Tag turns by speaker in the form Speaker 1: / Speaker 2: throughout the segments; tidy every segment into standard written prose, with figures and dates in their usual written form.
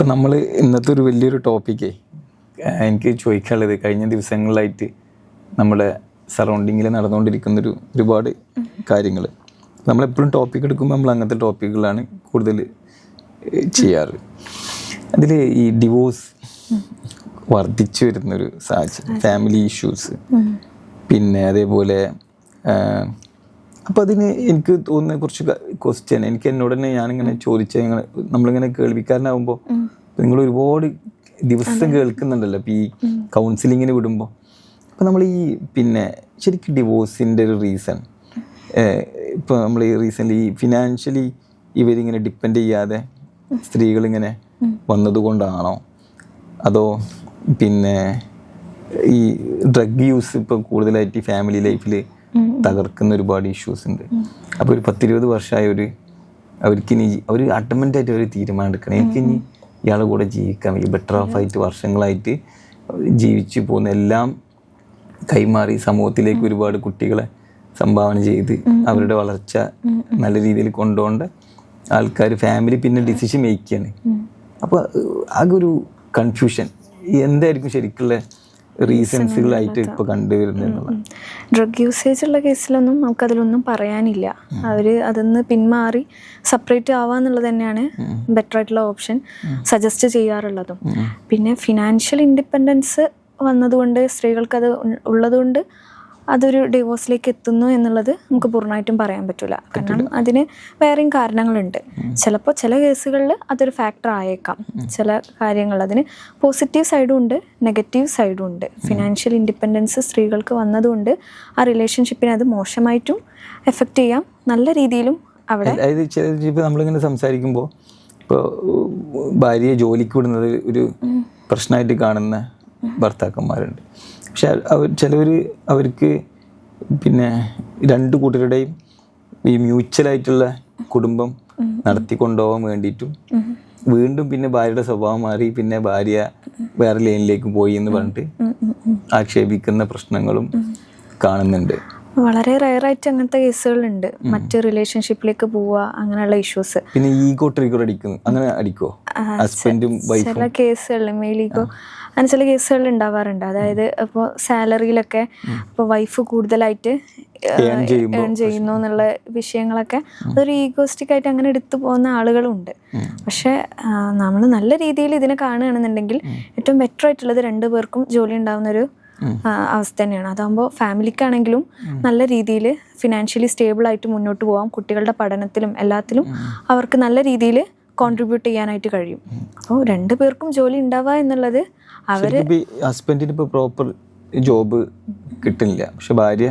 Speaker 1: ഇപ്പം നമ്മൾ ഇന്നത്തെ ഒരു വലിയൊരു ടോപ്പിക്കേ എനിക്ക് ചോദിക്കാനുള്ളത്, കഴിഞ്ഞ ദിവസങ്ങളിലായിട്ട് നമ്മുടെ സറൗണ്ടിങ്ങിൽ നടന്നുകൊണ്ടിരിക്കുന്നൊരു ഒരുപാട് കാര്യങ്ങൾ, നമ്മളെപ്പോഴും ടോപ്പിക് എടുക്കുമ്പോൾ നമ്മൾ അങ്ങനത്തെ ടോപ്പിക്കുകളാണ് കൂടുതൽ ചെയ്യാറ്. അതിൽ ഈ ഡിവോഴ്സ് വർദ്ധിച്ചു വരുന്നൊരു സാഹചര്യം, ഫാമിലി ഇഷ്യൂസ്, പിന്നെ അതേപോലെ അപ്പോൾ അതിന് എനിക്ക് തോന്നുന്ന കുറച്ച് ക്വസ്റ്റ്യൻ എനിക്ക് എന്നോട് തന്നെ ഞാനിങ്ങനെ ചോദിച്ചാൽ, നമ്മളിങ്ങനെ കേൾവിക്കാരനാകുമ്പോൾ നിങ്ങൾ ഒരുപാട് ദിവസം കേൾക്കുന്നുണ്ടല്ലോ ഇപ്പോൾ ഈ കൗൺസിലിങ്ങിന് വിടുമ്പോൾ. അപ്പോൾ നമ്മൾ ഈ പിന്നെ ശരിക്കും ഡിവോഴ്സിൻ്റെ ഒരു റീസൺ ഇപ്പോൾ നമ്മൾ ഈ റീസെൻ്റ്ലി ഈ ഫിനാൻഷ്യലി ഇവരിങ്ങനെ ഡിപ്പെൻഡ് ചെയ്യാതെ സ്ത്രീകളിങ്ങനെ വന്നതുകൊണ്ടാണോ, അതോ പിന്നെ ഈ ഡ്രഗ് യൂസ് ഇപ്പോൾ കൂടുതലായിട്ട് ഈ ഫാമിലി ലൈഫിൽ തകർക്കുന്ന ഒരുപാട് ഇഷ്യൂസ് ഉണ്ട്. അപ്പോൾ ഒരു 10-20 വർഷമായ അവർക്കിനി അവർ അഡ്മെൻ്റായിട്ട് അവർ തീരുമാനം എടുക്കണം, എനിക്കിനി ഇയാളുടെ കൂടെ ജീവിക്കാം, ഈ ബെറ്റർ ഓഫ് ആയിട്ട് വർഷങ്ങളായിട്ട് ജീവിച്ചു പോകുന്ന എല്ലാം കൈമാറി സമൂഹത്തിലേക്ക് ഒരുപാട് കുട്ടികളെ സംഭാവന ചെയ്ത് അവരുടെ വളർച്ച നല്ല രീതിയിൽ കൊണ്ടുപോകേണ്ട ആൾക്കാർ ഫാമിലി പിന്നെ ഡിസിഷൻ മേക്ക് ചെയ്യാണ്. അപ്പോൾ ആകെ ഒരു കൺഫ്യൂഷൻ, എന്തായിരിക്കും ശരിക്കുള്ള റീസൺസുകളായിട്ട് ഇപ്പോൾ കണ്ടുവരുന്നത്.
Speaker 2: ഡ്രഗ് യൂസേജ് ഉള്ള കേസിലൊന്നും നമുക്കതിലൊന്നും പറയാനില്ല. അവർ അതിന്ന് പിന്മാറി സെപ്പറേറ്റ് ആവാന്നുള്ളത് തന്നെയാണ് ബെറ്റർ ആയിട്ടുള്ള ഓപ്ഷൻ സജസ്റ്റ് ചെയ്യാറുള്ളതും. പിന്നെ ഫിനാൻഷ്യൽ ഇൻഡിപെൻഡൻസ് വന്നതുകൊണ്ട് സ്ത്രീകൾക്കത് ഉള്ളതുകൊണ്ട് അതൊരു ഡിവോഴ്സിലേക്ക് എത്തുന്നു എന്നുള്ളത് നമുക്ക് പൂർണ്ണമായിട്ടും പറയാൻ പറ്റില്ല. കാരണം അതിന് വേറെയും കാരണങ്ങളുണ്ട്. ചിലപ്പോൾ ചില കേസുകളിൽ അതൊരു ഫാക്ടർ ആയേക്കാം. ചില കാര്യങ്ങൾ അതിന് പോസിറ്റീവ് സൈഡും ഉണ്ട്, നെഗറ്റീവ് സൈഡും ഉണ്ട്. ഫിനാൻഷ്യൽ ഇൻഡിപെൻഡൻസ് സ്ത്രീകൾക്ക് വന്നതുകൊണ്ട് ആ റിലേഷൻഷിപ്പിനെ അത് മോശമായിട്ടും എഫക്റ്റ് ചെയ്യാം, നല്ല രീതിയിലും അവിടെ.
Speaker 1: അതായത് ഇപ്പോൾ നമ്മളിങ്ങനെ സംസാരിക്കുമ്പോൾ ഇപ്പോൾ ഭാര്യയെ ജോലിക്ക് വിടുന്നത് ഒരു പ്രശ്നമായിട്ട് കാണുന്ന ഭർത്താക്കന്മാരുണ്ട്. പക്ഷെ അവർക്ക് പിന്നെ രണ്ട് കൂട്ടരുടെയും ഈ മ്യൂച്വലായിട്ടുള്ള കുടുംബം നടത്തിക്കൊണ്ടുപോകാൻ വേണ്ടിയിട്ടും വീണ്ടും പിന്നെ ഭാര്യയുടെ സ്വഭാവം മാറി പിന്നെ ഭാര്യ വേറെ ലൈനിലേക്ക് പോയി എന്ന് പറഞ്ഞിട്ട് ആക്ഷേപിക്കുന്ന പ്രശ്നങ്ങളും കാണുന്നുണ്ട്.
Speaker 2: വളരെ റയറായിട്ട് അങ്ങനത്തെ കേസുകളുണ്ട്. മറ്റ് റിലേഷൻഷിപ്പിലേക്ക് പോവുക, അങ്ങനെയുള്ള ഇഷ്യൂസ്.
Speaker 1: പിന്നെ ഈഗോ ട്രിഗർ അടിക്കുന്നു, അങ്ങനെ അടിക്കുമോ ഹസ്ബൻഡും വൈഫും? ചില
Speaker 2: കേസുകളിൽ മെയിൽ ഈഗോ അങ്ങനെ ചില കേസുകളിൽ ഉണ്ടാവാറുണ്ട്. അതായത് ഇപ്പോൾ സാലറിയിലൊക്കെ ഇപ്പോൾ വൈഫ് കൂടുതലായിട്ട് ഏൺ ചെയ്യുന്നു എന്നുള്ള വിഷയങ്ങളൊക്കെ അതൊരു ഈഗോസ്റ്റിക് ആയിട്ട് അങ്ങനെ എടുത്തു പോകുന്ന ആളുകളുണ്ട്. പക്ഷെ നമ്മൾ നല്ല രീതിയിൽ ഇതിനെ കാണുകയാണെന്നുണ്ടെങ്കിൽ ഏറ്റവും ബെറ്റർ ആയിട്ടുള്ളത് രണ്ടു പേർക്കും ജോലി ഉണ്ടാകുന്നൊരു അവസ്ഥ തന്നെയാണ്. അതാകുമ്പോൾ ഫാമിലിക്കാണെങ്കിലും നല്ല രീതിയിൽ ഫിനാൻഷ്യലി സ്റ്റേബിൾ ആയിട്ട് മുന്നോട്ട് പോകാം. കുട്ടികളുടെ പഠനത്തിലും എല്ലാത്തിലും അവർക്ക് നല്ല രീതിയിൽ കോൺട്രിബ്യൂട്ട് ചെയ്യാനായിട്ട് കഴിയും. അപ്പോൾ രണ്ടു പേർക്കും ജോലി ഉണ്ടാവുക എന്നുള്ളത് അവര്
Speaker 1: ഹസ്ബൻഡിന് ഇപ്പോൾ പ്രോപ്പർ ജോബ് കിട്ടുന്നില്ല, പക്ഷെ ഭാര്യ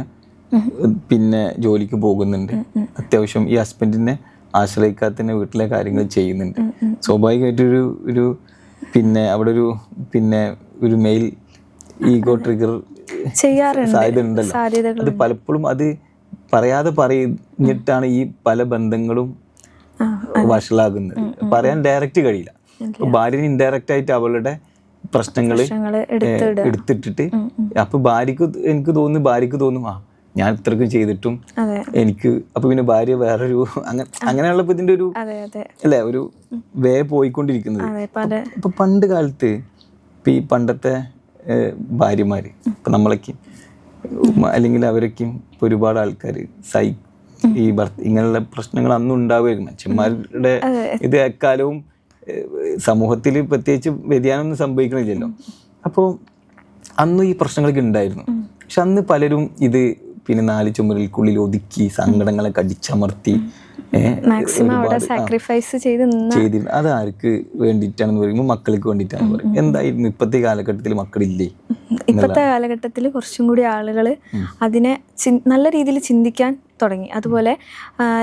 Speaker 1: പിന്നെ ജോലിക്ക് പോകുന്നുണ്ട്, അത്യാവശ്യം ഈ ഹസ്ബൻഡിനെ ആശ്രയിക്കാത്ത വീട്ടിലെ കാര്യങ്ങൾ ചെയ്യുന്നുണ്ട്. സ്വാഭാവികമായിട്ടൊരു പിന്നെ അവിടെ ഒരു മെയിൽ ഈഗോ ട്രിഗർ സാധ്യത ഉണ്ടല്ലോ. അത് പലപ്പോഴും അത് പറയാതെ പറഞ്ഞിട്ടാണ് ഈ പല ബന്ധങ്ങളും വഷളാകുന്നത്. പറയാൻ ഡയറക്റ്റ് കഴിയില്ല. ഭാര്യന് ഇൻഡയറക്റ്റ് ആയിട്ട് അവളുടെ പ്രശ്നങ്ങൾ എടുത്തിട്ടിട്ട് അപ്പൊ ഭാര്യക്ക് തോന്നും ഞാൻ ഇത്രക്കും ചെയ്തിട്ടും എനിക്ക്, അപ്പൊ പിന്നെ ഭാര്യ വേറൊരു അങ്ങനെയുള്ള ഇതിന്റെ ഒരു അല്ലെ ഒരു വേ പോയിക്കൊണ്ടിരിക്കുന്നത്. ഇപ്പൊ പണ്ട് കാലത്ത് ഇപ്പൊ ഈ പണ്ടത്തെ ഭാര്യമാര് ഇപ്പൊ നമ്മളൊക്കെ അല്ലെങ്കിൽ അവരൊക്കെയും ഇപ്പൊ ഒരുപാട് ആൾക്കാർ ഈ ഇങ്ങനെയുള്ള പ്രശ്നങ്ങൾ അന്നും ഉണ്ടാവുമായിരുന്നു. മനുഷ്യന്മാരുടെ ഇത് എക്കാലവും സമൂഹത്തിൽ പ്രത്യേകിച്ച് വ്യതിയാനമൊന്നും സംഭവിക്കണില്ലല്ലോ. അപ്പോൾ അന്നും ഈ പ്രശ്നങ്ങളൊക്കെ ഉണ്ടായിരുന്നു. പക്ഷെ അന്ന് പലരും ഇത് പിന്നെ 4 ചുമരിൽക്കുള്ളിൽ ഒതുക്കി സങ്കടങ്ങളെ കടിച്ചമർത്തി ചെയ്തിരുന്നു. അത് ആർക്ക് വേണ്ടിയിട്ടാണെന്ന് പറയുമ്പോൾ മക്കൾക്ക് വേണ്ടിയിട്ടാണെന്ന് പറയും. എന്തായിരുന്നു ഇപ്പോഴത്തെ കാലഘട്ടത്തിൽ മക്കളില്ലേ?
Speaker 2: ഇപ്പോഴത്തെ കാലഘട്ടത്തിൽ കുറച്ചും കൂടി ആളുകൾ അതിനെ നല്ല രീതിയിൽ ചിന്തിക്കാൻ തുടങ്ങി. അതുപോലെ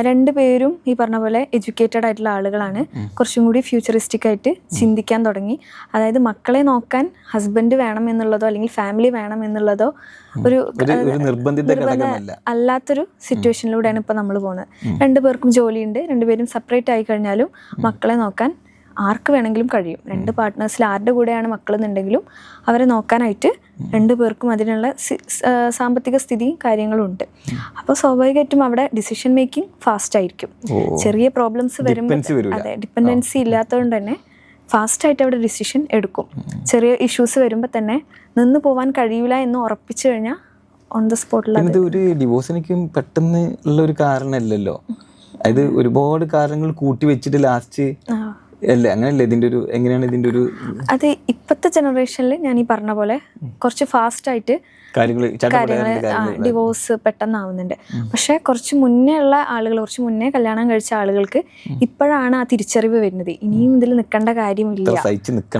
Speaker 2: രണ്ടുപേരും ഈ പറഞ്ഞ പോലെ എഡ്യൂക്കേറ്റഡ് ആയിട്ടുള്ള ആളുകളാണ്. കുറച്ചും കൂടി ഫ്യൂച്ചറിസ്റ്റിക് ആയിട്ട് ചിന്തിക്കാൻ തുടങ്ങി. അതായത് മക്കളെ നോക്കാൻ ഹസ്ബൻഡ് വേണം എന്നുള്ളതോ അല്ലെങ്കിൽ ഫാമിലി വേണം എന്നുള്ളതോ ഒരു അല്ലാത്തൊരു സിറ്റുവേഷനിലൂടെയാണ് ഇപ്പൊ നമ്മൾ പോകുന്നത്. രണ്ടുപേർക്കും ജോലിയുണ്ട്, രണ്ടുപേരും സെപ്പറേറ്റ് ആയി കഴിഞ്ഞാലും മക്കളെ നോക്കാൻ ആർക്ക് വേണമെങ്കിലും കഴിയും. രണ്ട് പാർട്ട്നേഴ്സിൽ ആരുടെ കൂടെയാണ് മക്കളെന്നുണ്ടെങ്കിലും അവരെ നോക്കാനായിട്ട് രണ്ടു പേർക്കും അതിനുള്ള സാമ്പത്തിക സ്ഥിതിയും കാര്യങ്ങളും ഉണ്ട്. അപ്പോൾ സ്വാഭാവികമായിട്ടും അവിടെ ഡിസിഷൻ മേക്കിംഗ് ഫാസ്റ്റ് ആയിരിക്കും. ചെറിയ പ്രോബ്ലംസ് വരുമ്പോൾ അതെ ഡിപ്പെൻഡൻസി ഇല്ലാത്തതുകൊണ്ട് തന്നെ ഫാസ്റ്റായിട്ട് അവിടെ ഡിസിഷൻ എടുക്കും. ചെറിയ ഇഷ്യൂസ് വരുമ്പോൾ തന്നെ നിന്ന് പോവാൻ കഴിയില്ല എന്ന് ഉറപ്പിച്ചു കഴിഞ്ഞാൽ ഓൺ ദ സ്പോട്ടിൽ.
Speaker 1: ഇത് ഒരു ഡിവോഴ്സിനേക്കും പെട്ടെന്ന് ഉള്ള ഒരു കാരണമല്ലല്ലോ, അത് ഒരുപാട് കാരണങ്ങൾ കൂട്ടി വെച്ചിട്ട് ലാസ്റ്റ് അല്ലേ, അങ്ങനെയല്ലേ ഇതിന്റെ ഒരു, എങ്ങനെയാണ് ഇതിന്റെ ഒരു? അത്
Speaker 2: ഇപ്പോഴത്തെ ജനറേഷനിൽ ഞാൻ ഈ പറഞ്ഞ പോലെ കുറച്ച് ഫാസ്റ്റായിട്ട് കാര്യങ്ങൾ ഡിവോഴ്സ് പെട്ടെന്നാവുന്നുണ്ട്. പക്ഷെ കുറച്ച് മുന്നേ ഉള്ള ആളുകൾ, കുറച്ച് മുന്നേ കല്യാണം കഴിച്ച ആളുകൾക്ക് ഇപ്പോഴാണ് ആ തിരിച്ചറിവ് വരുന്നത്, ഇനിയും ഇതിൽ നിൽക്കേണ്ട കാര്യമില്ല.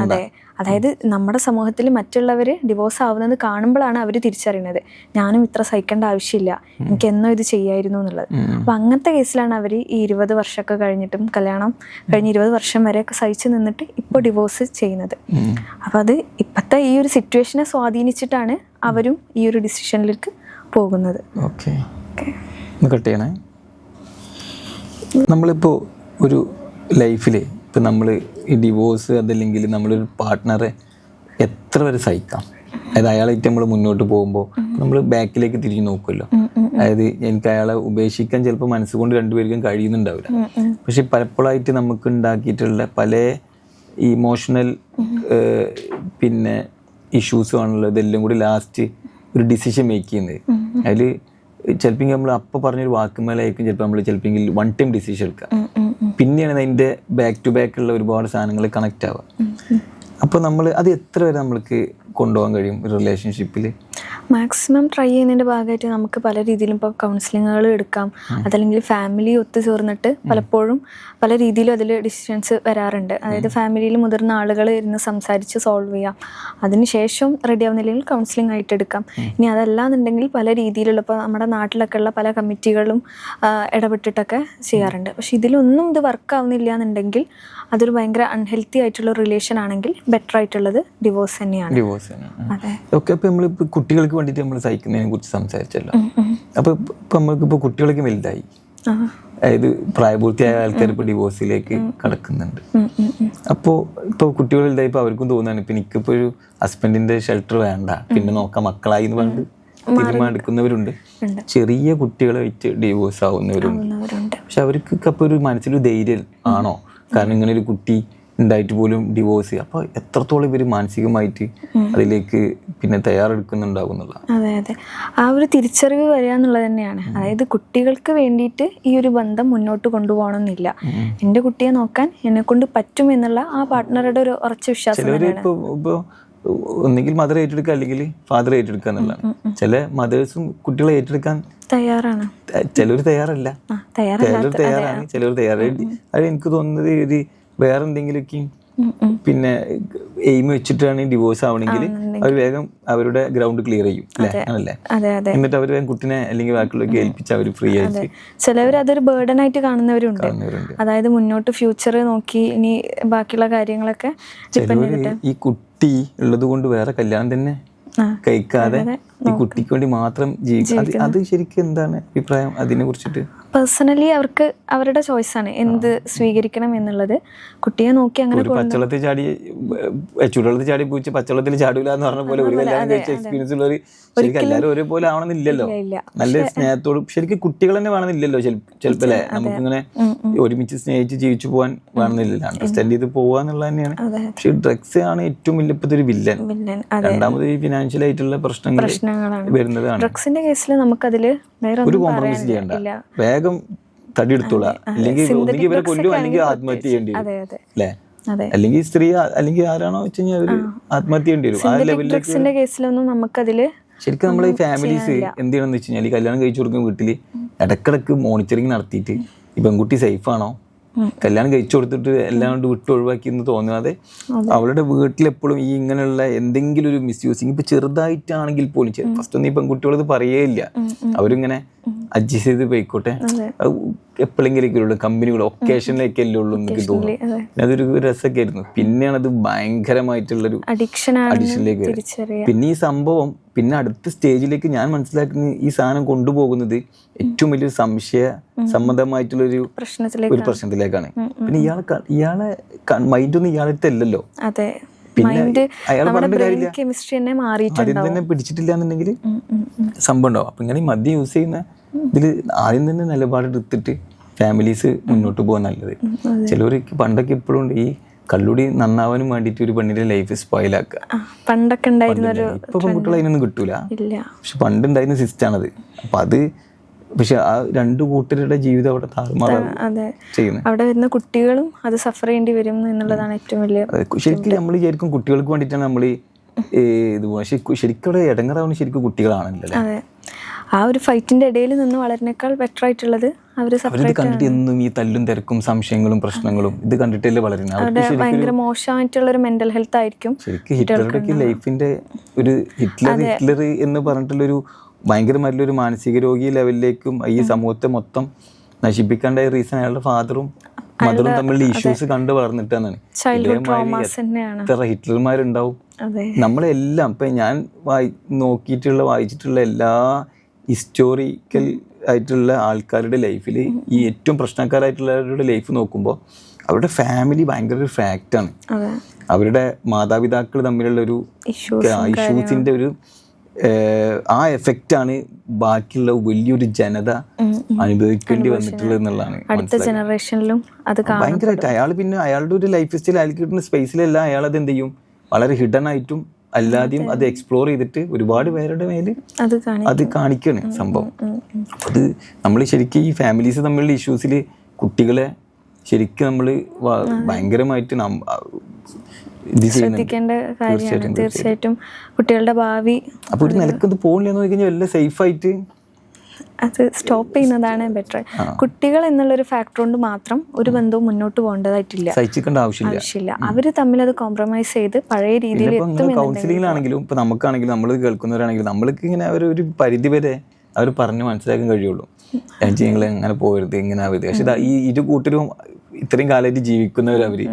Speaker 2: അതെ, അതായത് നമ്മുടെ സമൂഹത്തിൽ മറ്റുള്ളവർ ഡിവോഴ്സ് ആവുന്നത് കാണുമ്പോഴാണ് അവർ തിരിച്ചറിയുന്നത് ഞാനും ഇത്ര സഹിക്കേണ്ട ആവശ്യമില്ല, എനിക്ക് എന്നോ ഇത് ചെയ്യായിരുന്നു എന്നുള്ളത്. അപ്പം അങ്ങനത്തെ കേസിലാണ് അവർ ഈ 20 വർഷമൊക്കെ കഴിഞ്ഞിട്ടും, കല്യാണം കഴിഞ്ഞ് 20 വർഷം വരെയൊക്കെ സഹിച്ച് നിന്നിട്ട് ഇപ്പോൾ ഡിവോഴ്സ് ചെയ്യുന്നത്. അപ്പം അത് ഇപ്പോഴത്തെ ഈ ഒരു സിറ്റുവേഷനെ സ്വാധീനിച്ചിട്ടാണ് അവരും ഈ ഒരു ഡിസിഷനിലേക്ക് പോകുന്നത്.
Speaker 1: നമ്മളിപ്പോൾ ഒരു ലൈഫിൽ ഇപ്പം നമ്മൾ ഈ ഡിവോഴ്സ് അതല്ലെങ്കിൽ നമ്മളൊരു പാർട്ട്ണറെ എത്ര വരെ സഹിക്കാം, അതായത് അയാളായിട്ട് നമ്മൾ മുന്നോട്ട് പോകുമ്പോൾ നമ്മൾ ബാക്കിലേക്ക് തിരിഞ്ഞു നോക്കുമല്ലോ. അതായത് എനിക്ക് അയാളെ ഉപേക്ഷിക്കാൻ ചിലപ്പോൾ മനസ്സുകൊണ്ട് രണ്ടുപേർക്കും കഴിയുന്നുണ്ടാവില്ല. പക്ഷെ പലപ്പോഴായിട്ട് നമുക്ക് ഉണ്ടാക്കിയിട്ടുള്ള പല ഇമോഷണൽ പിന്നെ ഇഷ്യൂസും ആണല്ലോ ഇതെല്ലാം കൂടി ലാസ്റ്റ് ഒരു ഡിസിഷൻ മേക്ക് ചെയ്യുന്നത്. അതിൽ ചിലപ്പോൾ നമ്മൾ അപ്പം പറഞ്ഞൊരു വാക്കുമേലായിരിക്കും ചിലപ്പോൾ നമ്മൾ ചിലപ്പോൾ വൺ ടൈം ഡിസിഷൻ എടുക്കുക, പിന്നെയാണ് അതിൻ്റെ ബാക്ക് ടു ബാക്ക് ഉള്ള ഒരുപാട് സാധനങ്ങൾ കണക്റ്റ് ആവുക. അപ്പോൾ നമ്മൾ അത് എത്ര വരെ നമ്മൾക്ക് കൊണ്ടുപോകാൻ കഴിയും ഒരു റിലേഷൻഷിപ്പിൽ?
Speaker 2: മാക്സിമം ട്രൈ ചെയ്യുന്നതിൻ്റെ ഭാഗമായിട്ട് നമുക്ക് പല രീതിയിലും ഇപ്പോൾ കൗൺസിലിങ്ങുകൾ എടുക്കാം, അതല്ലെങ്കിൽ ഫാമിലി ഒത്തുചേർന്നിട്ട് പലപ്പോഴും പല രീതിയിലും അതിൽ ഡിസിഷൻസ് വരാറുണ്ട്. അതായത് ഫാമിലിയിൽ മുതിർന്ന ആളുകൾ ഇരുന്ന് സംസാരിച്ച് സോൾവ് ചെയ്യാം, അതിനുശേഷം റെഡി ആവുന്നില്ലെങ്കിൽ കൗൺസിലിംഗ് ആയിട്ട് എടുക്കാം. ഇനി അതല്ലാന്നുണ്ടെങ്കിൽ പല രീതിയിലുള്ള ഇപ്പോൾ നമ്മുടെ നാട്ടിലൊക്കെ ഉള്ള പല കമ്മിറ്റികളും ഇടപെട്ടിട്ടൊക്കെ ചെയ്യാറുണ്ട്. പക്ഷെ ഇതിലൊന്നും ഇത് വർക്ക് ആവുന്നില്ല എന്നുണ്ടെങ്കിൽ അതൊരു ഭയങ്കര അൺഹെൽത്തി ആയിട്ടുള്ള റിലേഷൻ ആണെങ്കിൽ ബെറ്റർ ആയിട്ടുള്ളത് ഡിവോഴ്സ് തന്നെയാണ്.
Speaker 1: അതെ, ഓക്കെ. അപ്പോൾ നമ്മളിപ്പോൾ കുട്ടികൾക്ക് വേണ്ടിയിട്ട് നമ്മൾ സഹിക്കുന്നതിനെ കുറിച്ച് സംസാരിച്ചല്ലോ. അപ്പോൾ ഇപ്പോൾ നമ്മൾക്കിപ്പോൾ കുട്ടികളൊക്കെ വലുതായി, അതായത് പ്രായപൂർത്തിയായ ആൾക്കാർ ഇപ്പോൾ ഡിവോഴ്സിലേക്ക് കടക്കുന്നുണ്ട്. അപ്പോൾ ഇപ്പോൾ കുട്ടികൾ വലുതായപ്പോൾ അവർക്കും തോന്നുകയാണ് ഇപ്പം എനിക്കിപ്പോൾ ഒരു ഹസ്ബൻഡിന്റെ ഷെൽട്ടർ വേണ്ട, പിന്നെ നോക്കാം മക്കളായി എന്ന് പറഞ്ഞിട്ട് തീരുമാനം എടുക്കുന്നവരുണ്ട്. ചെറിയ കുട്ടികളെ വെച്ച് ഡിവോഴ്സ് ആവുന്നവരുണ്ട്. പക്ഷെ അവർക്ക് അപ്പോൾ ഒരു മനസ്സിലൊരു ധൈര്യം ആണോ, കാരണം ഇങ്ങനെ ഒരു കുട്ടി ഉണ്ടായിട്ട് പോലും ഡിവോഴ്സ്, അപ്പോൾ എത്രത്തോളം ഇവർ മാനസികമായിട്ട് അതിലേക്ക് പിന്നെ തയ്യാറെടുക്കുന്നുണ്ടാകുന്നുള്ള.
Speaker 2: അതെ അതെ, ആ ഒരു തിരിച്ചറിവ് വരിക എന്നുള്ളത് തന്നെയാണ്. അതായത് കുട്ടികൾക്ക് വേണ്ടിയിട്ട് ഈ ഒരു ബന്ധം മുന്നോട്ട് കൊണ്ടുപോകണമെന്നില്ല, എൻ്റെ കുട്ടിയെ നോക്കാൻ എന്നെ കൊണ്ട് പറ്റും എന്നുള്ള ആ പാർട്ട്ണറുടെ ഒരു ഉറച്ച വിശ്വാസം.
Speaker 1: ഇപ്പോൾ ഒന്നെങ്കിൽ മദർ ഏറ്റെടുക്കുക അല്ലെങ്കിൽ ഫാദർ ഏറ്റെടുക്കുക എന്നുള്ളതാണ്. ചില മദേഴ്സും കുട്ടികളെ ഏറ്റെടുക്കാൻ തയ്യാറാണ്, ചിലർ തയ്യാറല്ല, ചിലർ തയ്യാറാണ്, ചിലർ തയ്യാറായി. അത് എനിക്ക് തോന്നുന്നത് ഒരു വേറെ എന്തെങ്കിലുമൊക്കെ പിന്നെ എയിം വെച്ചിട്ടാണ് ഡിവോഴ്സ് ആവണമെങ്കിൽ അവർ വേഗം അവരുടെ ഗ്രൗണ്ട് ക്ലിയർ ചെയ്യും അല്ലേ, എന്നിട്ട് അവർ വേഗം കുട്ടിനെ അല്ലെങ്കിൽ ബാക്കിയുള്ളവർക്ക് ഏൽപ്പിച്ച് അവർ ഫ്രീ ആയിട്ട്.
Speaker 2: ചിലവർ അതൊരു ബേർഡൻ ആയിട്ട് കാണുന്നവരുണ്ട്, അതായത് മുന്നോട്ട് ഫ്യൂച്ചർ നോക്കി ഇനി ബാക്കിയുള്ള കാര്യങ്ങളൊക്കെ
Speaker 1: ഈ കുട്ടി ഉള്ളത് കൊണ്ട് വേറെ കല്യാണം തന്നെ കഴിക്കാതെ ഈ കുട്ടിക്ക് വേണ്ടി മാത്രം ജീവിക്കും. അത് ശരിക്കും എന്താണ് അഭിപ്രായം അതിനെ കുറിച്ചിട്ട്?
Speaker 2: പേഴ്സണലി അവർക്ക് അവരുടെ ചോയ്സാണ് എന്ത് സ്വീകരിക്കണം എന്നുള്ളത്. കുട്ടിയെ നോക്കി അങ്ങനെ
Speaker 1: പച്ചവെള്ളത്തിൽ ചാടി ചൂടുവെള്ളത്തിൽ ചാടി പോയി പച്ചവെള്ളത്തിൽ ചാടില്ല എന്ന് പറഞ്ഞ പോലെ ഒരു കല്യാണം കഴിച്ച എക്സ്പീരിയൻസ് ഉള്ളവർ ശരിക്കും എല്ലാവരും ഒരേപോലെ ആവണമെന്നില്ലല്ലോ. നല്ല സ്നേഹത്തോടും ശരിക്കും കുട്ടികൾ തന്നെ വേണമെന്നില്ലല്ലോ ചിലപ്പോൾ അല്ലേ, നമുക്കിങ്ങനെ ഒരുമിച്ച് സ്നേഹിച്ച് ജീവിച്ചു പോകാൻ വേണമെന്നില്ലല്ലോ, അണ്ടർസ്റ്റാൻഡ് ചെയ്ത് പോവാന്നുള്ളത് തന്നെയാണ്. പക്ഷെ ഡ്രഗ്സ് ആണ് ഏറ്റവും വലിയ ഇപ്പോഴത്തെ ഒരു വില്ലൻ. രണ്ടാമത് ഈ ഫിനാൻഷ്യൽ ആയിട്ടുള്ള പ്രശ്നങ്ങളാണ് വരുന്നതാണ്.
Speaker 2: ഡ്രഗ്സിന്റെ കേസിൽ നമുക്കതില്
Speaker 1: ഒരു കോംപ്രമൈസ് ചെയ്യണ്ട, വേഗം തടിയെടുത്തോളാം, അല്ലെങ്കിൽ ഒന്നുകിൽ ഇവരെ കൊല്ലും അല്ലെങ്കിൽ ആത്മഹത്യ ചെയ്യേണ്ടി വരും അല്ലേ, അല്ലെങ്കിൽ സ്ത്രീ അല്ലെങ്കിൽ ആരാണോ വെച്ച് കഴിഞ്ഞാൽ അവര് ആത്മഹത്യ ചെയ്യേണ്ടി വരും. ആ ലെവലിലേക്ക്
Speaker 2: കേസിലൊന്നും നമുക്കതില്
Speaker 1: ശരിക്കും നമ്മളെ ഈ ഫാമിലീസ് എന്ത് ചെയ്യണമെന്ന് വെച്ച് കഴിഞ്ഞാൽ ഈ കല്യാണം കഴിച്ചു കൊടുക്കുന്ന വീട്ടില് ഇടക്കിടക്ക് മോണിറ്ററിങ് നടത്തിയിട്ട് ഈ പെൺകുട്ടി സേഫ് ആണോ, കല്യാണം കഴിച്ചു കൊടുത്തിട്ട് എല്ലാം കൊണ്ട് വിട്ട് ഒഴിവാക്കി എന്ന് തോന്നാതെ അവളുടെ വീട്ടിലെപ്പോഴും ഈ ഇങ്ങനെയുള്ള എന്തെങ്കിലും ഒരു മിസ്യൂസിങ് ഇപ്പൊ ചെറുതായിട്ടാണെങ്കിൽ പോലും ഫസ്റ്റ് ഒന്നും ഈ പെൺകുട്ടികളത് പറയേയില്ല, അവരിങ്ങനെ അഡ്ജസ്റ്റ് ചെയ്ത് പോയിക്കോട്ടെ, എപ്പോഴെങ്കിലും കമ്പനികൾ ഒക്കേഷനിലേക്കല്ലേ ഉള്ളൂ എന്നൊക്കെ തോന്നുന്നു. അതൊരു രസമൊക്കെ ആയിരുന്നു. പിന്നെയാണ് അത് ഭയങ്കരമായിട്ടുള്ളൊരു അഡിക്ഷനിലേക്ക് വരും. പിന്നെ ഈ സംഭവം പിന്നെ അടുത്ത സ്റ്റേജിലേക്ക് ഞാൻ മനസ്സിലാക്കുന്ന ഈ സാധനം കൊണ്ടുപോകുന്നത് ഏറ്റവും വലിയൊരു സംശയ സംബന്ധമായിട്ടുള്ളൊരു പ്രശ്നത്തിലേക്കാണ്. പിന്നെ ഇയാളെ മൈൻഡൊന്നും ഇയാളത്തെ അല്ലല്ലോ, പിന്നെ അയാൾ പറഞ്ഞിട്ട് കാര്യമില്ല, ആദ്യം തന്നെ പിടിച്ചിട്ടില്ല എന്നുണ്ടെങ്കിൽ സംഭവം ഉണ്ടാവും. അപ്പൊ ഇങ്ങനെ മദ്യം യൂസ് ചെയ്യുന്ന ഇതിൽ ആദ്യം തന്നെ നിലപാടെടുത്തിട്ട് ഫാമിലീസ് മുന്നോട്ട് പോകാൻ നല്ലത്. ചിലവർക്ക് പണ്ടൊക്കെ ഇപ്പോഴും ഉണ്ട് ഈ കള്ളുടി നന്നാവാനും വേണ്ടിയിട്ട് ഒരു പെണ്ണിന്റെ ലൈഫ് സ്പോയിലാക്കുക.
Speaker 2: പണ്ടൊക്കെ ഉണ്ടായിരുന്ന ഒരു
Speaker 1: ഇപ്പൊ പെൺകുട്ടികൾ അതിനൊന്നും കിട്ടൂല.
Speaker 2: ഇല്ല.
Speaker 1: പക്ഷെ പണ്ടുണ്ടായിരുന്ന സിസ്റ്റാണത്. അപ്പൊ അത് പക്ഷെ ആ രണ്ടു കൂട്ടരുടെ ജീവിതം അവിടെ താറുമാറാണ്
Speaker 2: അതെ
Speaker 1: ചെയ്യുന്നത്.
Speaker 2: അവിടെ വരുന്ന കുട്ടികളും അത് സഫർ ചെയ്യേണ്ടി വരും എന്നുള്ളതാണ് ഏറ്റവും വലിയ.
Speaker 1: ശരിക്കും നമ്മൾ വിചാരിക്കും കുട്ടികൾക്ക് വേണ്ടിയിട്ടാണ് നമ്മൾ ഇത്, പക്ഷെ ശരിക്കും അവിടെ ഇടങ്ങറാവുന്ന ശരിക്കും കുട്ടികളാണല്ലോ.
Speaker 2: അതെ, ആ ഒരു ഫൈറ്റിന്റെ ഇടയിൽ നിന്ന് വളരുന്നേക്കാൾ ബെറ്റർ ആയിട്ടുള്ളത് അവര്
Speaker 1: അവരിത് കണ്ടിട്ട് എന്നും ഈ തല്ലും തിരക്കും സംശയങ്ങളും പ്രശ്നങ്ങളും ഇത് കണ്ടിട്ടല്ലേ വളരുന്നത്.
Speaker 2: അവരുടെ ഭയങ്കര മോശമായിട്ടുള്ള ഒരു മെന്റൽ ഹെൽത്ത് ആയിരിക്കും.
Speaker 1: ശരിക്കും ഹിറ്റ്ലറുടെ ലൈഫിന്റെ ഒരു ഹിറ്റ്ലർ എന്ന് പറഞ്ഞിട്ടുള്ളൊരു ഭയങ്കരമായിട്ടുള്ളൊരു മാനസിക രോഗി ലെവലിലേക്കും ഈ സമൂഹത്തെ മൊത്തം നശിപ്പിക്കേണ്ട റീസൺ അയാളുടെ ഫാദറും മദറും തമ്മിലുള്ള ഇഷ്യൂസ് കണ്ടു വളർന്നിട്ടാണ്. എത്ര ഹിറ്റ്ലർമാരുണ്ടാവും. നമ്മളെല്ലാം ഇപ്പൊ ഞാൻ വായിച്ചിട്ടുള്ള എല്ലാ ഹിസ്റ്റോറിക്കൽ ആയിട്ടുള്ള ആൾക്കാരുടെ ലൈഫിൽ ഈ ഏറ്റവും പ്രശ്നക്കാരായിട്ടുള്ളവരുടെ ലൈഫ് നോക്കുമ്പോൾ അവരുടെ ഫാമിലി ഭയങ്കര ഒരു ഫാക്റ്റാണ്. അവരുടെ മാതാപിതാക്കൾ തമ്മിലുള്ള ഒരു ഇഷ്യൂസിന്റെ ഒരു ആ എഫക്റ്റാണ് ബാക്കിയുള്ള വലിയൊരു ജനത അനുഭവിക്കേണ്ടി വന്നിട്ടുള്ളത് എന്നുള്ളതാണ്.
Speaker 2: അടുത്ത ജനറേഷനിലും അത്
Speaker 1: ഭയങ്കരമായിട്ട് അയാൾ പിന്നെ അയാളുടെ ഒരു ലൈഫ് സ്റ്റൈൽ അയാൾക്ക് കിട്ടുന്ന സ്പേസിലല്ല അയാൾ അത് എന്ത് ചെയ്യും, വളരെ ഹിഡൻ ആയിട്ടും അല്ലാതെയും അത് എക്സ്പ്ലോർ ചെയ്തിട്ട് ഒരുപാട് പേരുടെ മേല് അത് കാണിക്കാണ് സംഭവം. അത് നമ്മൾ ശരിക്കും ഈ ഫാമിലീസ് തമ്മിലുള്ള ഇഷ്യൂസിൽ കുട്ടികളെ ശരിക്കും നമ്മൾ ഭയങ്കരമായിട്ട്
Speaker 2: ശ്രദ്ധിക്കേണ്ട കാര്യമാണ് തീർച്ചയായിട്ടും. കുട്ടികളുടെ ഭാവി
Speaker 1: അപ്പൊ ഒരു നിലക്കത് പോകില്ലെന്ന് നോക്കി കഴിഞ്ഞാൽ വല്ല സേഫ് ആയിട്ട്
Speaker 2: അത് സ്റ്റോപ്പ് ചെയ്യുന്നതാണ് ബെറ്റർ. കുട്ടികൾ എന്നുള്ളൊരു ഫാക്ടർ കൊണ്ട് മാത്രം ഒരു ബന്ധവും മുന്നോട്ട് പോകേണ്ടതായിട്ടില്ല,
Speaker 1: സഹിച്ചിക്കേണ്ട ആവശ്യമില്ല.
Speaker 2: അവര് തമ്മിൽ അത് കോംപ്രമൈസ് ചെയ്ത് പഴയ രീതിയിൽ
Speaker 1: കൗൺസിലിംഗിലാണെങ്കിലും ഇപ്പൊ നമുക്കാണെങ്കിലും നമ്മൾ കേൾക്കുന്നവരാണെങ്കിലും നമ്മൾക്ക് ഇങ്ങനെ ഒരു പരിധി വരെ അവർ പറഞ്ഞ് മനസ്സിലാക്കാൻ കഴിയുള്ളൂ. ഞങ്ങൾ അങ്ങനെ പോകരുത്, ഇങ്ങനെ ആവരുത്. പക്ഷെ ഈ ഇരു കൂട്ടരും ഇത്രയും കാലമായിട്ട് ജീവിക്കുന്നവരവര്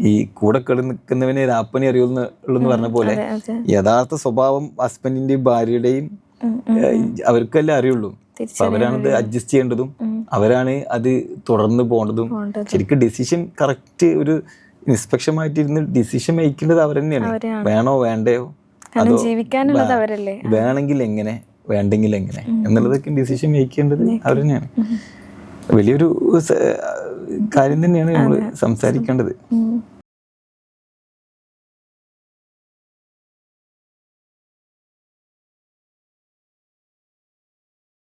Speaker 1: ഈ കൂടെ നിൽക്കുന്നവനെ രാപ്പനി അറിയുള്ളൂ എന്ന് പറഞ്ഞ പോലെ യഥാർത്ഥ സ്വഭാവം ഹസ്ബൻഡിന്റെയും ഭാര്യയുടെയും അവർക്കെല്ലാം അറിയുള്ളൂ. അവരാണത് അഡ്ജസ്റ്റ് ചെയ്യേണ്ടതും അവരാണ് അത് തുടർന്ന് പോകേണ്ടതും. ശരിക്കും ഡിസിഷൻ കറക്റ്റ് ഒരു നിഷ്പക്ഷമായിട്ടിരുന്ന് ഡിസിഷൻ മേക്കേണ്ടത് അവർ തന്നെയാണ്. വേണോ വേണ്ടയോ, അതോ വേണമെങ്കിൽ എങ്ങനെ, വേണ്ടെങ്കിൽ എങ്ങനെ എന്നുള്ളതൊക്കെ ഡിസിഷൻ മേക്ക് ചെയ്യേണ്ടത് അവർ തന്നെയാണ്. വലിയൊരു കാര്യം തന്നെയാണ് നമ്മൾ സംസാരിക്കേണ്ടത്.